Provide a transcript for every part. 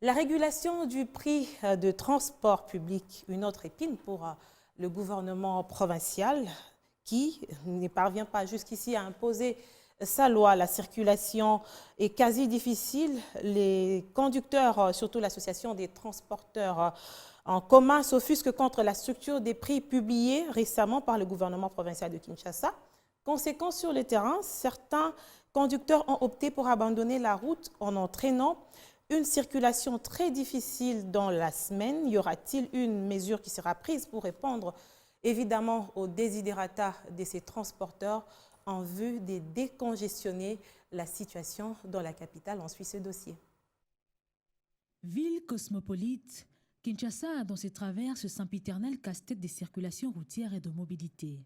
La régulation du prix de transport public, une autre épine pour le gouvernement provincial qui ne parvient pas jusqu'ici à imposer sa loi. La circulation est quasi difficile. Les conducteurs, surtout l'association des transporteurs en commun, s'offusquent contre la structure des prix publiée récemment par le gouvernement provincial de Kinshasa. Conséquence sur le terrain, certains conducteurs ont opté pour abandonner la route en entraînant une circulation très difficile dans la semaine. Y aura-t-il une mesure qui sera prise pour répondre évidemment aux desiderata de ces transporteurs en vue de décongestionner la situation dans la capitale? On suit ce dossier. Ville cosmopolite, Kinshasa a dans ses travers ce sempiternel casse-tête des circulations routières et de mobilité.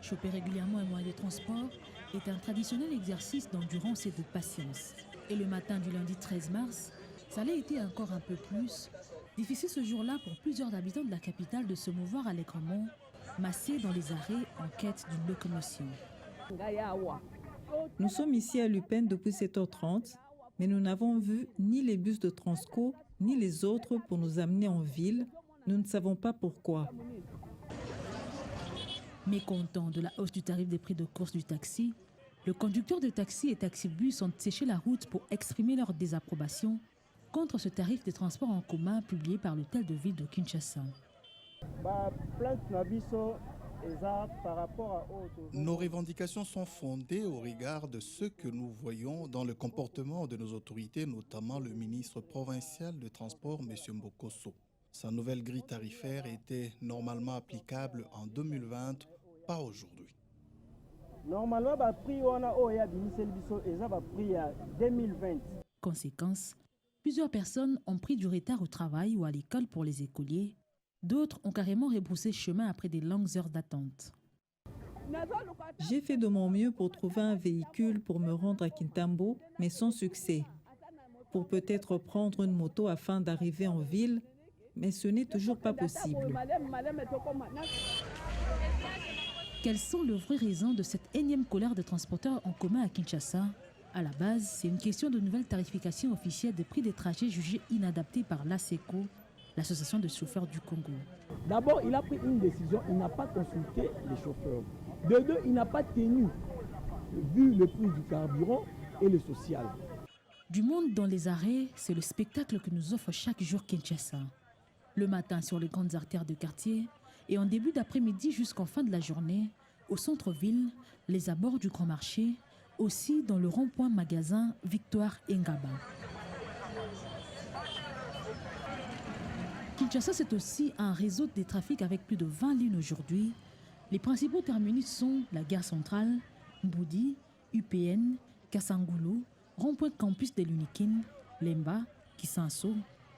Choper régulièrement un moyen de transport est un traditionnel exercice d'endurance et de patience. Et le matin du lundi 13 mars, ça allait été encore un peu plus difficile ce jour-là pour plusieurs habitants de la capitale de se mouvoir allègrement, massés dans les arrêts en quête d'une locomotion. Nous sommes ici à Lupin depuis 7h30, mais nous n'avons vu ni les bus de Transco, ni les autres pour nous amener en ville. Nous ne savons pas pourquoi. Mécontent de la hausse du tarif des prix de course du taxi, le conducteur de taxi et taxibus ont séché la route pour exprimer leur désapprobation contre ce tarif des transports en commun publié par l'hôtel de ville de Kinshasa. Nos revendications sont fondées au regard de ce que nous voyons dans le comportement de nos autorités, notamment le ministre provincial de transport, M. Mbokosso. Sa nouvelle grille tarifaire était normalement applicable en 2020, pas aujourd'hui. Normalement, le prix est à 2020. Conséquence, plusieurs personnes ont pris du retard au travail ou à l'école pour les écoliers. D'autres ont carrément rebroussé chemin après des longues heures d'attente. J'ai fait de mon mieux pour trouver un véhicule pour me rendre à Kintambo, mais sans succès. Pour peut-être prendre une moto afin d'arriver en ville, mais ce n'est toujours pas possible. Quelles sont les vraies raisons de cette énième colère des transporteurs en commun à Kinshasa? À la base, c'est une question de nouvelle tarification officielle des prix des trajets jugés inadaptés par l'ASECO, l'Association des chauffeurs du Congo. D'abord, il a pris une décision, il n'a pas consulté les chauffeurs. De deux, il n'a pas tenu, vu le prix du carburant et le social. Du monde dans les arrêts, c'est le spectacle que nous offre chaque jour Kinshasa. Le matin sur les grandes artères de quartier et en début d'après-midi jusqu'en fin de la journée, au centre-ville, les abords du Grand Marché, aussi dans le rond-point magasin Victoire Ngaba. Kinshasa, c'est aussi un réseau de trafic avec plus de 20 lignes aujourd'hui. Les principaux terminus sont la gare centrale, Mboudi, UPN, Kasangulu, rond-point campus de l'Unikin, Lemba, Kisanso,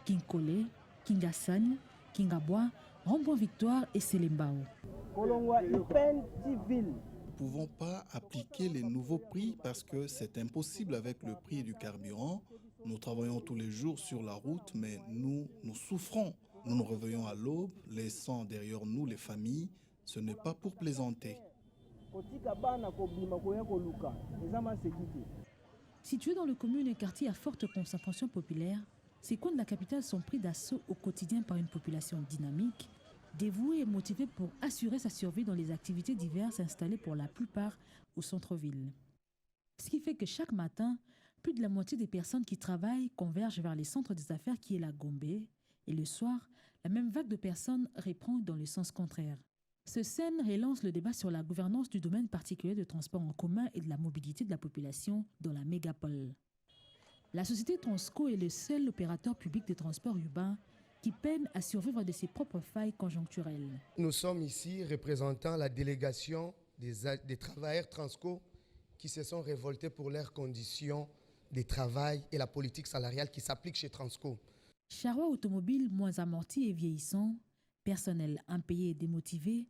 Kinkole, Kingasan, Kingabwa, rond-point Victoire et Selembao. Nous ne pouvons pas appliquer les nouveaux prix parce que c'est impossible avec le prix du carburant. Nous travaillons tous les jours sur la route, mais nous souffrons. Nous nous réveillons à l'aube, laissant derrière nous les familles. Ce n'est pas pour plaisanter. Situés dans le commune et quartier à forte concentration populaire, ces coins de la capitale sont pris d'assaut au quotidien par une population dynamique, dévouée et motivée pour assurer sa survie dans les activités diverses installées pour la plupart au centre-ville. Ce qui fait que chaque matin, plus de la moitié des personnes qui travaillent convergent vers les centres des affaires qui est la Gombe, et le soir, la même vague de personnes reprend dans le sens contraire. Ce scène relance le débat sur la gouvernance du domaine particulier de transport en commun et de la mobilité de la population dans la mégapole. La société Transco est le seul opérateur public de transport urbain qui peine à survivre de ses propres failles conjoncturelles. Nous sommes ici représentant la délégation des travailleurs Transco qui se sont révoltés pour leurs conditions de travail et la politique salariale qui s'applique chez Transco. Charroi automobile moins amorti et vieillissant, personnel impayé et démotivé,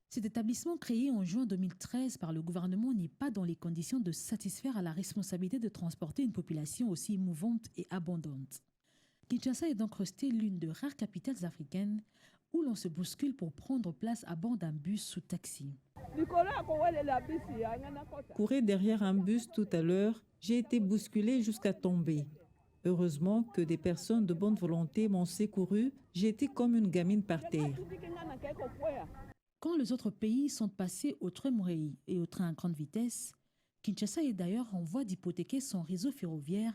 cet établissement créé en juin 2013 par le gouvernement n'est pas dans les conditions de satisfaire à la responsabilité de transporter une population aussi mouvante et abondante. Kinshasa est donc restée l'une des rares capitales africaines où l'on se bouscule pour prendre place à bord d'un bus sous taxi. Courir derrière un bus tout à l'heure, j'ai été bousculée jusqu'à tomber. Heureusement que des personnes de bonne volonté m'ont secouru. J'étais comme une gamine par terre. Quand les autres pays sont passés au train Morei et au train à grande vitesse, Kinshasa est d'ailleurs en voie d'hypothéquer son réseau ferroviaire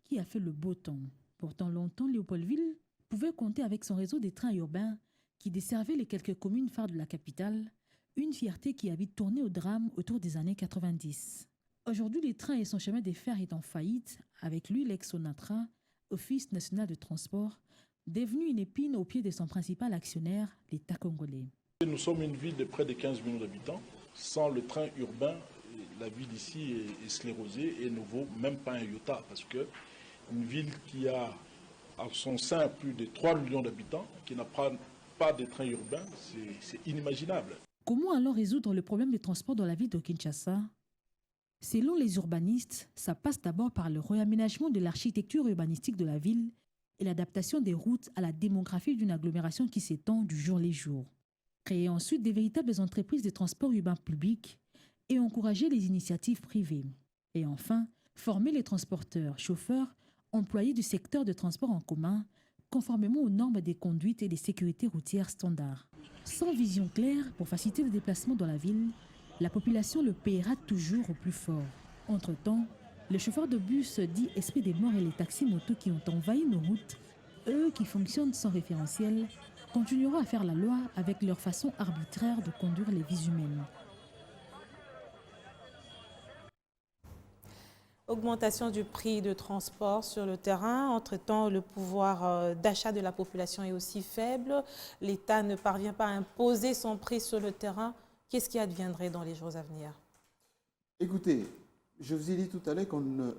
qui a fait le beau temps. Pourtant, longtemps, Léopoldville pouvait compter avec son réseau des trains urbains qui desservait les quelques communes phares de la capitale, une fierté qui a vite tourné au drame autour des années 90. Aujourd'hui, les trains et son chemin de fer est en faillite, avec lui l'ex-Sonatra, Office national de transport, devenu une épine au pied de son principal actionnaire, l'État congolais. Nous sommes une ville de près de 15 millions d'habitants. Sans le train urbain, la ville ici est sclérosée et ne vaut même pas un iota, parce qu'une ville qui a à son sein plus de 3 millions d'habitants, qui n'a pas de train urbain, c'est inimaginable. Comment alors résoudre le problème des transports dans la ville de Kinshasa? Selon les urbanistes, ça passe d'abord par le réaménagement de l'architecture urbanistique de la ville et l'adaptation des routes à la démographie d'une agglomération qui s'étend du jour les jours. Créer ensuite des véritables entreprises de transport urbain public et encourager les initiatives privées. Et enfin, former les transporteurs, chauffeurs, employés du secteur de transport en commun, conformément aux normes des conduites et des sécurités routières standards. Sans vision claire pour faciliter le déplacement dans la ville, la population le paiera toujours au plus fort. Entre-temps, les chauffeurs de bus dits esprit des morts et les taxis-motos qui ont envahi nos routes, eux qui fonctionnent sans référentiel, continueront à faire la loi avec leur façon arbitraire de conduire les vies humaines. Augmentation du prix de transport sur le terrain. Entre-temps, le pouvoir d'achat de la population est aussi faible. L'État ne parvient pas à imposer son prix sur le terrain. Qu'est-ce qui adviendrait dans les jours à venir? Écoutez, je vous ai dit tout à l'heure qu'on ne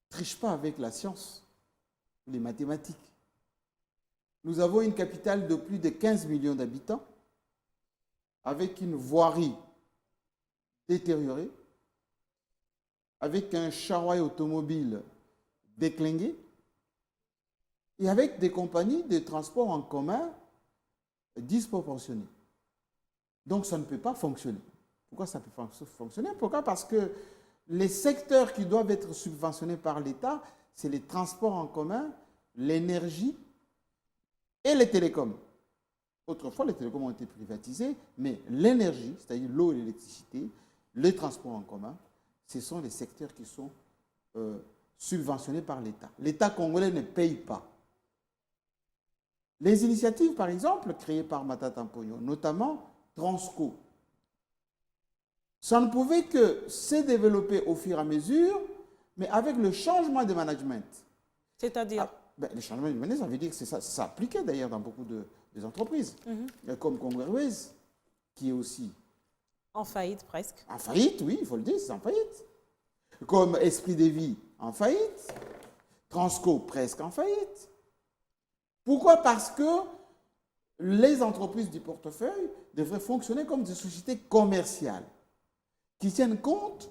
triche pas avec la science, les mathématiques. Nous avons une capitale de plus de 15 millions d'habitants, avec une voirie détériorée, avec un charroi automobile déclingué, et avec des compagnies de transport en commun disproportionnées. Donc ça ne peut pas fonctionner. Pourquoi ça peut fonctionner? Pourquoi? Parce que les secteurs qui doivent être subventionnés par l'État, c'est les transports en commun, l'énergie et les télécoms. Autrefois, les télécoms ont été privatisés, mais l'énergie, c'est-à-dire l'eau et l'électricité, les transports en commun, ce sont les secteurs qui sont subventionnés par l'État. L'État congolais ne paye pas. Les initiatives, par exemple, créées par Matata Mponyo, notamment Transco, ça ne pouvait que se développer au fur et à mesure, mais avec le changement de management. C'est-à-dire le changement de management, ça veut dire que ça s'appliquait d'ailleurs dans beaucoup des entreprises, comme Congo Airways, qui est aussi... En faillite presque. En faillite, oui, il faut le dire, c'est en faillite. Comme Esprit de Vie, en faillite. Transco, presque en faillite. Pourquoi? Parce que les entreprises du portefeuille devraient fonctionner comme des sociétés commerciales qui tiennent compte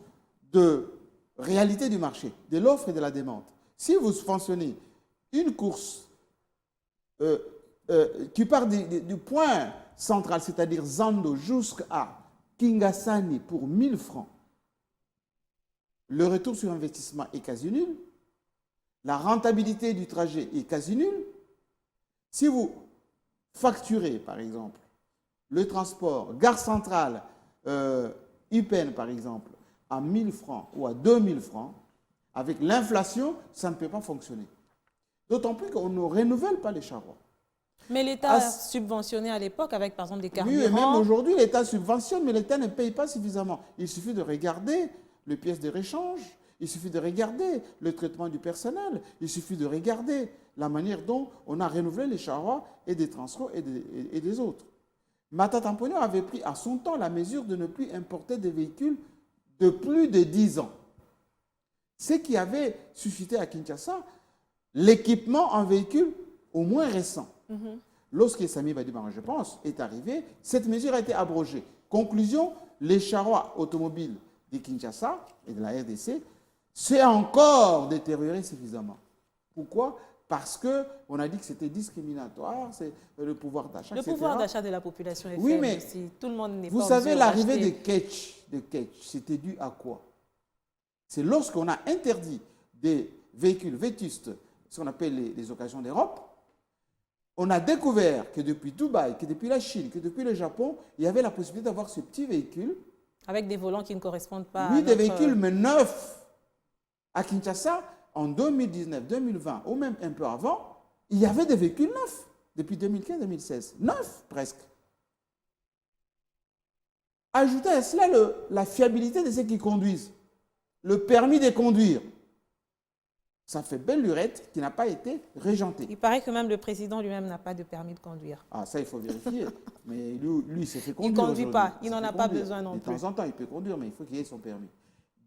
de réalité du marché, de l'offre et de la demande. Si vous fonctionnez une course qui part du point central, c'est-à-dire Zando jusqu'à Kingasani pour 1000 francs, le retour sur investissement est quasi nul, la rentabilité du trajet est quasi nulle. Si vous facturez, par exemple, le transport, gare centrale, UPN, par exemple, à 1000 francs ou à 2000 francs, avec l'inflation, ça ne peut pas fonctionner. D'autant plus qu'on ne renouvelle pas les charrois. Mais l'État a subventionné à l'époque avec, par exemple, des carburants. Oui, et même aujourd'hui, l'État subventionne, mais l'État ne paye pas suffisamment. Il suffit de regarder les pièces de réchange, il suffit de regarder le traitement du personnel, il suffit de regarder la manière dont on a renouvelé les charrois et des transports et des autres. Matata Mponyo avait pris à son temps la mesure de ne plus importer des véhicules de plus de 10 ans. Ce qui avait suscité à Kinshasa l'équipement en véhicules au moins récents. Lorsque Sami Badibanga, je pense, est arrivé, cette mesure a été abrogée. Conclusion, les charrois automobiles de Kinshasa et de la RDC s'est encore détérioré suffisamment. Pourquoi? Parce qu'on a dit que c'était discriminatoire, c'est le pouvoir d'achat, etc. Le pouvoir d'achat de la population est faible mais aussi. Tout le monde n'est pas vous savez, l'arrivée de Ketch, c'était dû à quoi? C'est lorsqu'on a interdit des véhicules vétustes, ce qu'on appelle les occasions d'Europe. On a découvert que depuis Dubaï, que depuis la Chine, que depuis le Japon, il y avait la possibilité d'avoir ce petit véhicule. Avec des volants qui ne correspondent pas oui, à des véhicules, mais neufs. À Kinshasa, en 2019, 2020, ou même un peu avant, il y avait des véhicules neufs, depuis 2015-2016. Neufs, presque. Ajoutez à cela la fiabilité de ceux qui conduisent, le permis de conduire. Ça fait belle lurette qui n'a pas été régentée. Il paraît que même le président lui-même n'a pas de permis de conduire. Ah, ça, il faut vérifier. Mais lui il s'est fait conduire. Il ne conduit pas, il n'en a pas besoin non plus. De temps en temps, il peut conduire, mais il faut qu'il ait son permis.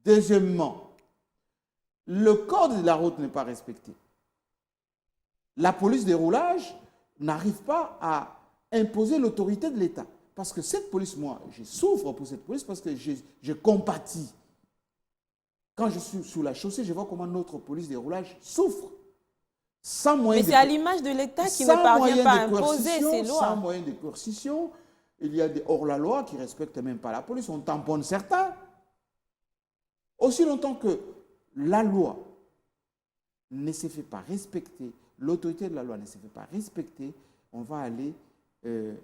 Deuxièmement, le code de la route n'est pas respecté. La police des roulages n'arrive pas à imposer l'autorité de l'État. Parce que cette police, moi, je souffre pour cette police parce que je compatis. Quand je suis sur la chaussée, je vois comment notre police des roulages souffre. Sans moyen. Mais c'est à l'image de l'État qui ne parvient pas à imposer ces lois. Sans moyen de coercition, il y a des hors-la-loi qui ne respectent même pas la police. On tamponne certains. Aussi longtemps que la loi ne se fait pas respecter, l'autorité de la loi ne se fait pas respecter, on va aller de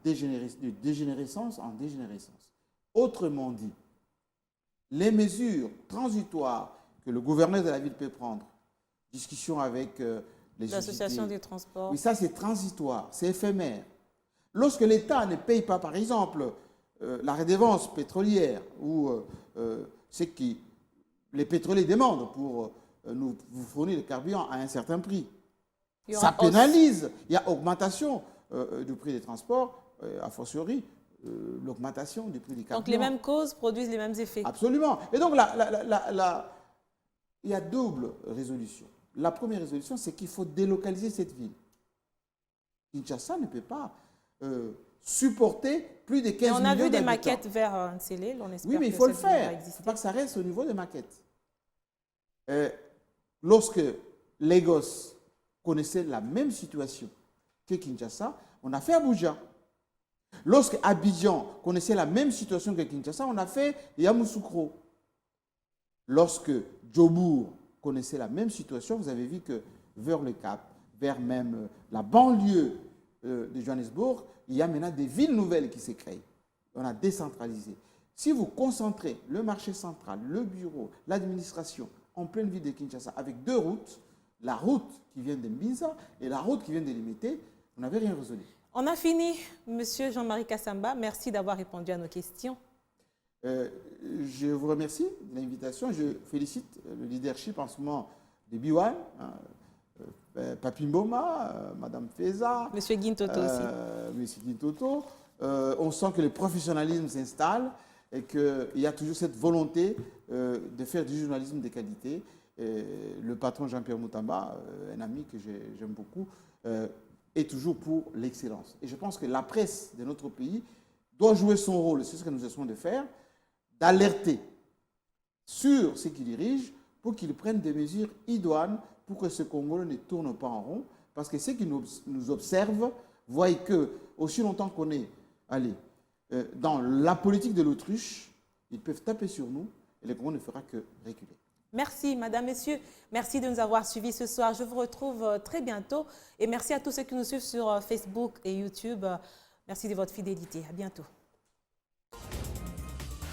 dégénérescence en dégénérescence. Autrement dit, les mesures transitoires que le gouverneur de la ville peut prendre, discussion avec les associations des transports. Oui, ça c'est transitoire, c'est éphémère. Lorsque l'État ne paye pas, par exemple, la redevance pétrolière ou ce que les pétroliers demandent pour vous fournir le carburant à un certain prix, ça pénalise. Il y a augmentation du prix des transports, a fortiori l'augmentation du prix du carburant. Donc les mêmes causes produisent les mêmes effets. Absolument. Et donc il y a double résolution. La première résolution, c'est qu'il faut délocaliser cette ville. Kinshasa ne peut pas supporter plus de 15 millions d'habitants. On a vu des maquettes vers Nsele, on espère. Oui, mais il faut le faire. Il ne faut pas que ça reste au niveau des maquettes. Lorsque Lagos connaissait la même situation que Kinshasa, on a fait Abuja. Lorsque Abidjan connaissait la même situation que Kinshasa, on a fait Yamoussoukro. Lorsque Djobour connaissait la même situation, vous avez vu que vers le Cap, vers même la banlieue de Johannesburg, il y a maintenant des villes nouvelles qui se créent. On a décentralisé. Si vous concentrez le marché central, le bureau, l'administration en pleine ville de Kinshasa avec deux routes, la route qui vient de Mbinza et la route qui vient de Limité, vous n'avez rien résolu. On a fini, Monsieur Jean-Marie Kassamba. Merci d'avoir répondu à nos questions. Je vous remercie de l'invitation. Je félicite le leadership en ce moment de Biwan, Papi Mboma, Madame Feza. Monsieur Guintoto aussi. Monsieur Guintoto. On sent que le professionnalisme s'installe et qu'il y a toujours cette volonté de faire du journalisme de qualité. Le patron Jean-Pierre Moutamba, un ami que j'aime beaucoup, est toujours pour l'excellence. Et je pense que la presse de notre pays doit jouer son rôle, c'est ce que nous essayons de faire, d'alerter sur ceux qui dirigent pour qu'ils prennent des mesures idoines pour que ce Congo ne tourne pas en rond. Parce que ceux qui nous observent voient que, aussi longtemps qu'on est dans la politique de l'autruche, ils peuvent taper sur nous et le Congo ne fera que reculer. Merci, Madame, Messieurs. Merci de nous avoir suivis ce soir. Je vous retrouve très bientôt. Et merci à tous ceux qui nous suivent sur Facebook et YouTube. Merci de votre fidélité. À bientôt.